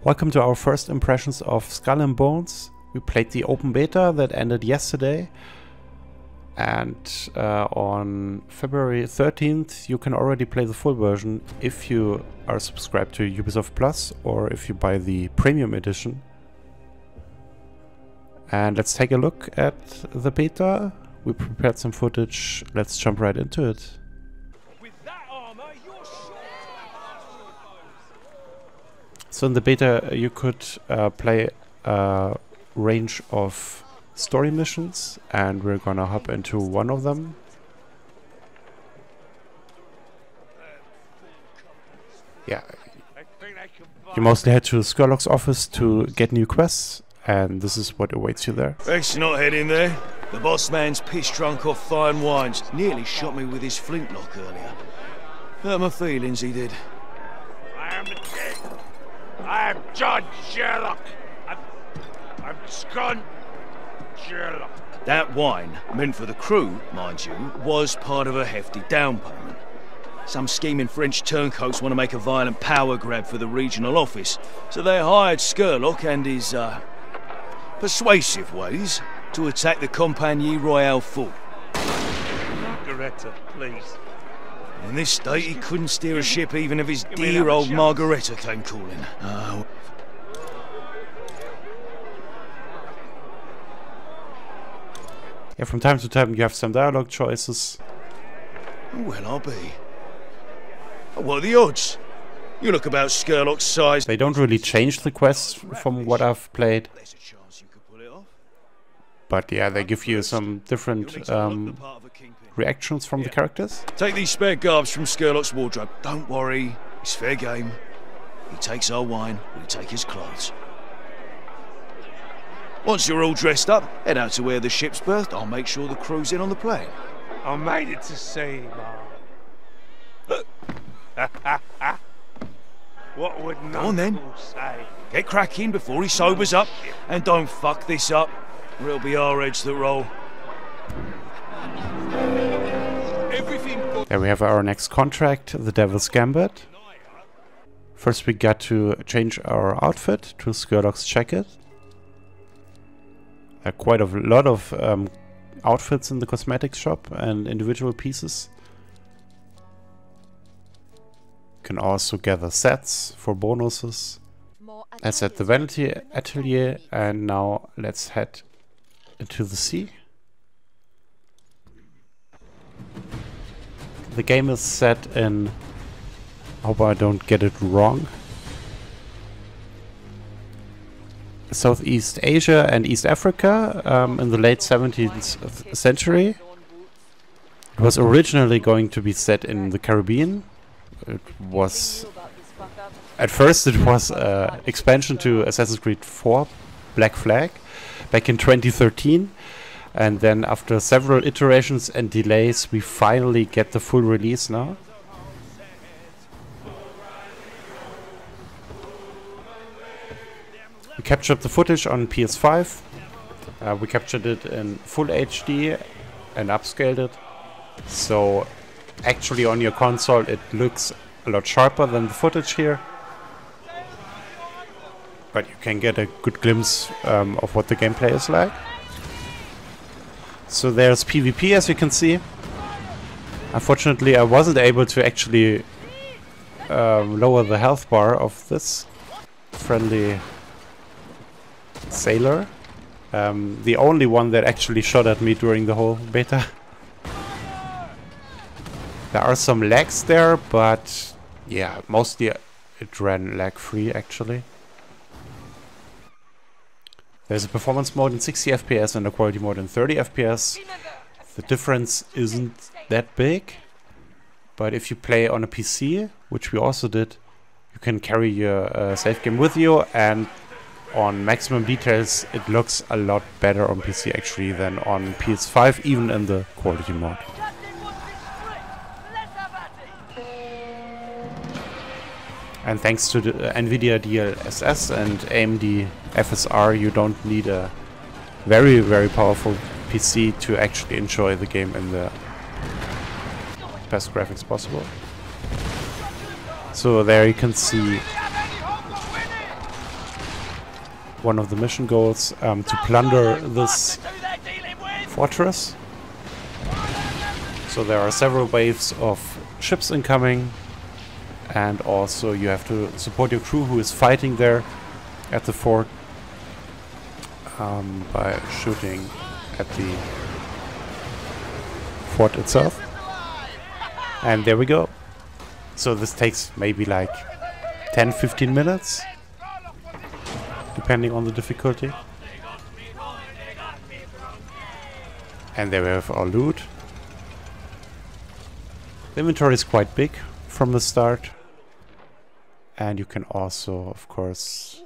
Welcome to our first impressions of Skull and Bones. We played the open beta that ended yesterday, and on February 13th you can already play the full version if you are subscribed to Ubisoft Plus or if you buy the premium edition. And let's take a look at the beta. We prepared some footage. Let's jump right into it. So in the beta you could play a range of story missions, and we're gonna hop into one of them. Yeah, you mostly head to Skurlock's office to get new quests, and this is what awaits you there. Rex, you're not heading there. The boss man's piss drunk off fine wines. Nearly shot me with his flintlock earlier. Hurt my feelings, he did. I am the king. I am John Sherlock. I'm Scott Sherlock. That wine, meant for the crew, mind you, was part of a hefty down payment. Some scheming French turncoats want to make a violent power grab for the regional office, so they hired Skurlock and his, persuasive ways to attack the Compagnie Royale fort. Margareta, please. In this state, he couldn't steer a ship even if his dear old Margareta came calling. Yeah, from time to time you have some dialogue choices. Well, I'll be. What are the odds? You look about Skurlock's size. They don't really change the quests from what I've played. There's a chance you could pull it off. But yeah, they give you some different reactions from the characters. Take these spare garbs from Skurlock's wardrobe. Don't worry, it's fair game. He takes our wine, we take his clothes. Once you're all dressed up, head out to where the ship's berthed. I'll make sure the crew's in on the plane. I made it to sea, Ma. What would Go on then. say? Get cracking before he sobers up, and don't fuck this up, or it'll be our heads that roll. There we have our next contract, the Devil's Gambit. First we got to change our outfit to Skurlock's jacket. Quite a lot of outfits in the cosmetics shop and individual pieces. You can also gather sets for bonuses. That's at the Vanity Atelier, and now let's head into the sea. The game is set in, I hope I don't get it wrong, Southeast Asia and East Africa in the late 17th century. It was originally going to be set in the Caribbean. It was, at first it was expansion to Assassin's Creed 4 Black Flag back in 2013. And then after several iterations and delays, we finally get the full release now. We captured the footage on PS5. We captured it in full HD and upscaled it. So actually on your console it looks a lot sharper than the footage here. But you can get a good glimpse of what the gameplay is like. So there's PvP, as you can see. Unfortunately, I wasn't able to actually lower the health bar of this friendly sailor. The only one that actually shot at me during the whole beta. There are some lags there, but yeah, mostly it ran lag-free actually. There's a performance mode in 60 FPS and a quality mode in 30 FPS. The difference isn't that big, but if you play on a PC, which we also did, you can carry your save game with you, and on maximum details it looks a lot better on PC actually than on PS5, even in the quality mode. And thanks to the NVIDIA DLSS and AMD FSR, you don't need a very, very powerful PC to actually enjoy the game in the best graphics possible. So there you can see one of the mission goals, to plunder this fortress. So there are several waves of ships incoming, and also you have to support your crew who is fighting there at the fort by shooting at the fort itself. And there we go. So this takes maybe like 10-15 minutes, depending on the difficulty. And there we have our loot. The inventory is quite big from the start. And you can also, of course,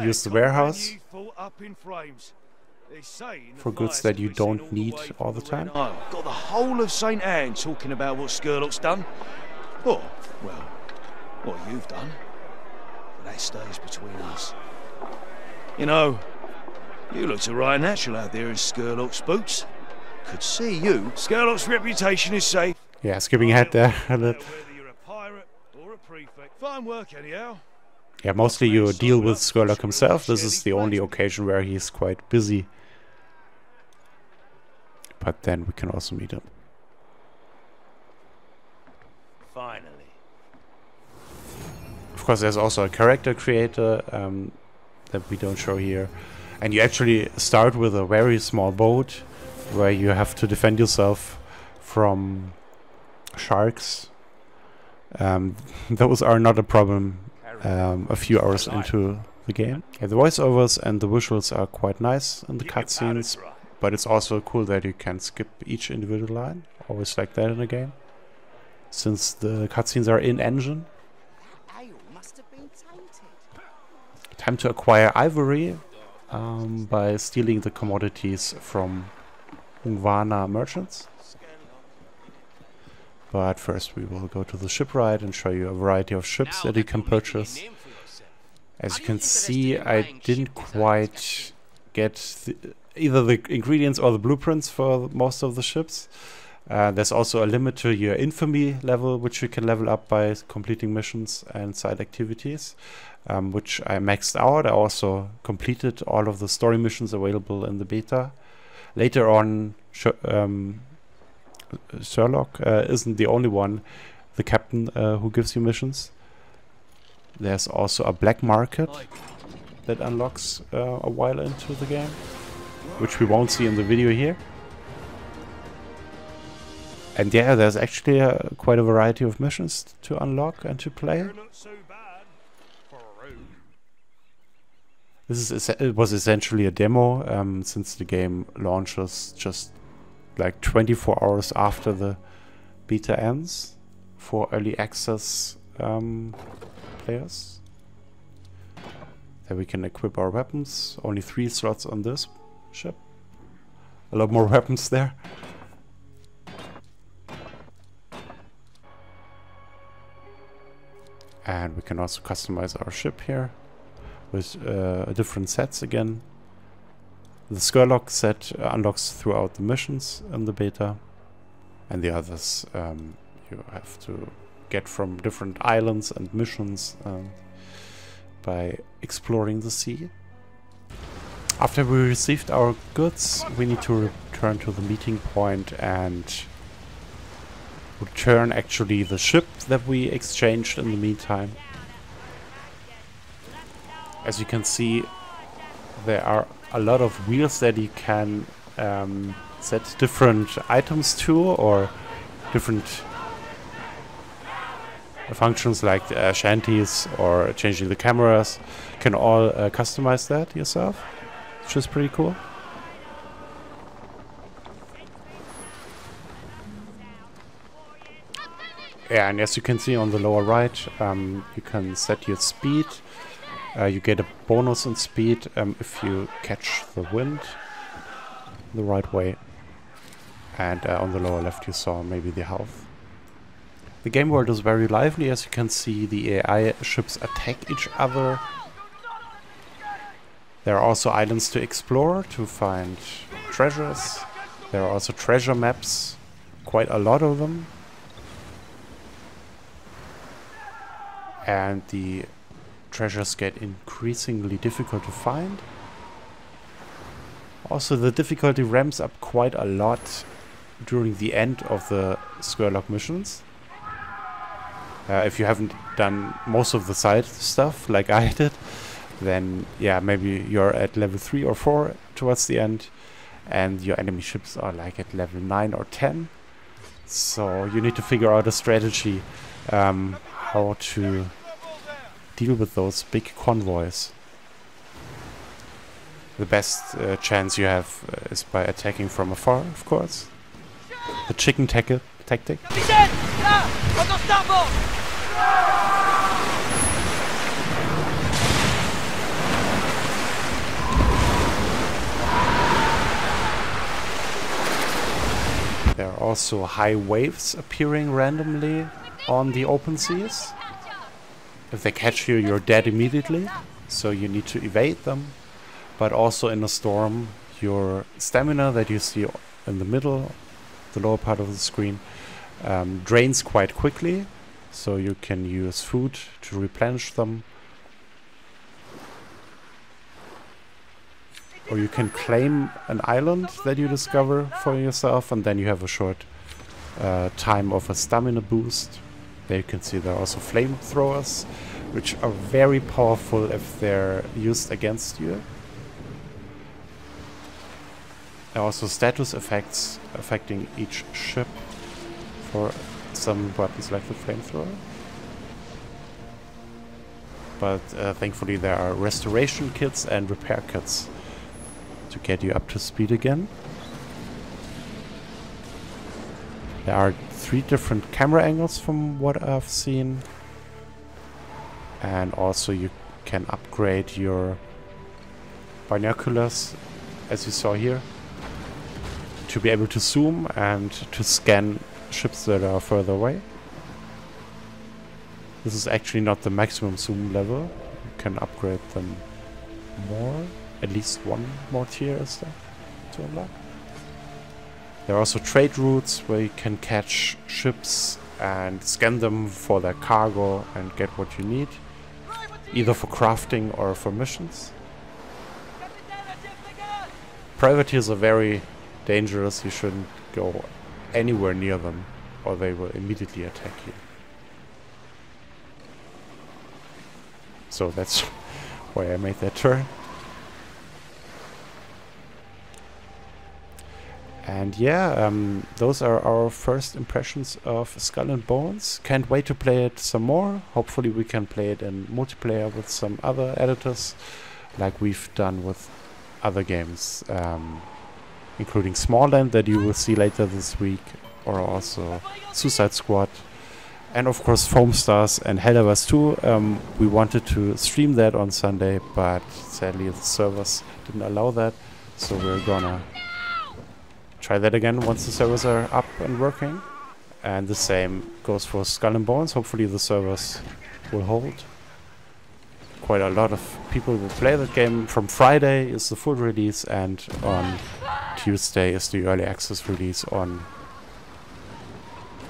use the warehouse for goods that you don't need all the time. Got the whole of St. Anne talking about what Skurlock's done. Oh, well, what you've done. But that stays between us. You know, you looked a right natural out there in Skurlock's boots. Could see you. Skurlock's reputation is safe. Yeah, skipping ahead there. Whether you're a pirate or a prefect. Fine work anyhow. Yeah, mostly you deal with Skurlock himself. This is the only occasion where he's quite busy. But then we can also meet him. Finally. Of course, there's also a character creator that we don't show here. And you actually start with a very small boat where you have to defend yourself from sharks. Those are not a problem a few hours into the game. Yeah, the voiceovers and the visuals are quite nice in the cutscenes, but it's also cool that you can skip each individual line. Always like that in a game, since the cutscenes are in-engine. Time to acquire ivory by stealing the commodities from Ungwana merchants. But first we will go to the shipwright and show you a variety of ships that you can purchase. As you can see, I didn't quite get either the ingredients or the blueprints for most of the ships. There's also a limit to your infamy level, which you can level up by completing missions and side activities, which I maxed out. I also completed all of the story missions available in the beta. Later on, Sherlock isn't the only one, the captain who gives you missions. There's also a black market that unlocks a while into the game, which we won't see in the video here. And yeah, there's actually quite a variety of missions to unlock and to play. It was essentially a demo, since the game launches just like 24 hours after the beta ends for early access players. There we can equip our weapons. Only 3 slots on this ship. A lot more weapons there. And we can also customize our ship here with different sets again. The Skurlock set unlocks throughout the missions in the beta, and the others you have to get from different islands and missions by exploring the sea. After we received our goods, we need to return to the meeting point and return actually the ship that we exchanged in the meantime. As you can see, there are a lot of wheels that you can set different items to, or different functions like shanties or changing the cameras. You can all customize that yourself, which is pretty cool. Yeah, and as you can see on the lower right, you can set your speed. You get a bonus in speed if you catch the wind the right way. And on the lower left you saw maybe the health. The game world is very lively. As you can see, the AI ships attack each other. There are also islands to explore to find treasures. There are also treasure maps, quite a lot of them. And the treasures get increasingly difficult to find. Also, the difficulty ramps up quite a lot during the end of the Skurlock missions. If you haven't done most of the side stuff like I did, then yeah, maybe you're at level 3 or 4 towards the end, and your enemy ships are like at level 9 or 10. So you need to figure out a strategy how to deal with those big convoys. The best chance you have is by attacking from afar, of course. The chicken tactic. There are also high waves appearing randomly on the open seas. If they catch you, you're dead immediately, so you need to evade them. But also in a storm, your stamina that you see in the middle, the lower part of the screen, drains quite quickly, so you can use food to replenish them. Or you can claim an island that you discover for yourself, and then you have a short time of a stamina boost. There you can see there are also flamethrowers, which are very powerful if they're used against you. There are also status effects affecting each ship for some weapons like the flamethrower. But thankfully there are restoration kits and repair kits to get you up to speed again. There are 3 different camera angles from what I've seen. And also you can upgrade your binoculars, as you saw here, to be able to zoom and to scan ships that are further away. This is actually not the maximum zoom level. You can upgrade them more. At least 1 more tier is there to unlock. There are also trade routes where you can catch ships and scan them for their cargo and get what you need, either for crafting or for missions. Privateers are very dangerous. You shouldn't go anywhere near them or they will immediately attack you. So that's why I made that turn. And yeah, those are our first impressions of Skull and Bones. Can't wait to play it some more. Hopefully we can play it in multiplayer with some other editors, like we've done with other games, including Smallland that you will see later this week, or also Suicide Squad, and of course Foam Stars and Helldivers 2. We wanted to stream that on Sunday, but sadly the servers didn't allow that, so we're gonna try that again once the servers are up and working. And the same goes for Skull and Bones. Hopefully the servers will hold. Quite a lot of people will play that game. From Friday is the full release, and on Tuesday is the early access release on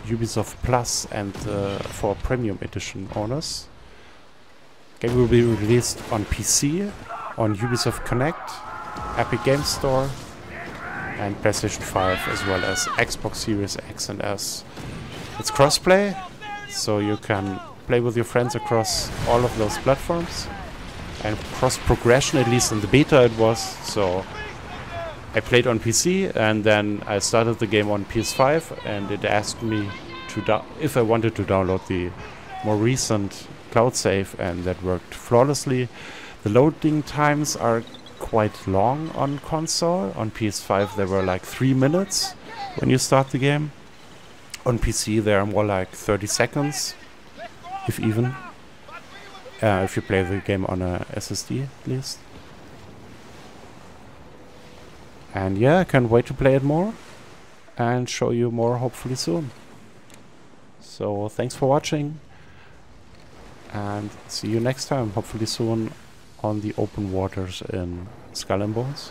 Ubisoft Plus and for Premium Edition owners. Game will be released on PC, on Ubisoft Connect, Epic Games Store, and PlayStation 5, as well as Xbox Series X and S. It's crossplay, so you can play with your friends across all of those platforms, and cross progression, at least in the beta it was. So I played on PC and then I started the game on PS5, and it asked me to if I wanted to download the more recent cloud save, and that worked flawlessly. The loading times are quite long on console. On PS5 they were like 3 minutes when you start the game. On PC they are more like 30 seconds, if even, if you play the game on a SSD at least. And yeah, I can't wait to play it more and show you more hopefully soon. So thanks for watching, and see you next time, hopefully soon, on the open waters in Skull and Bones.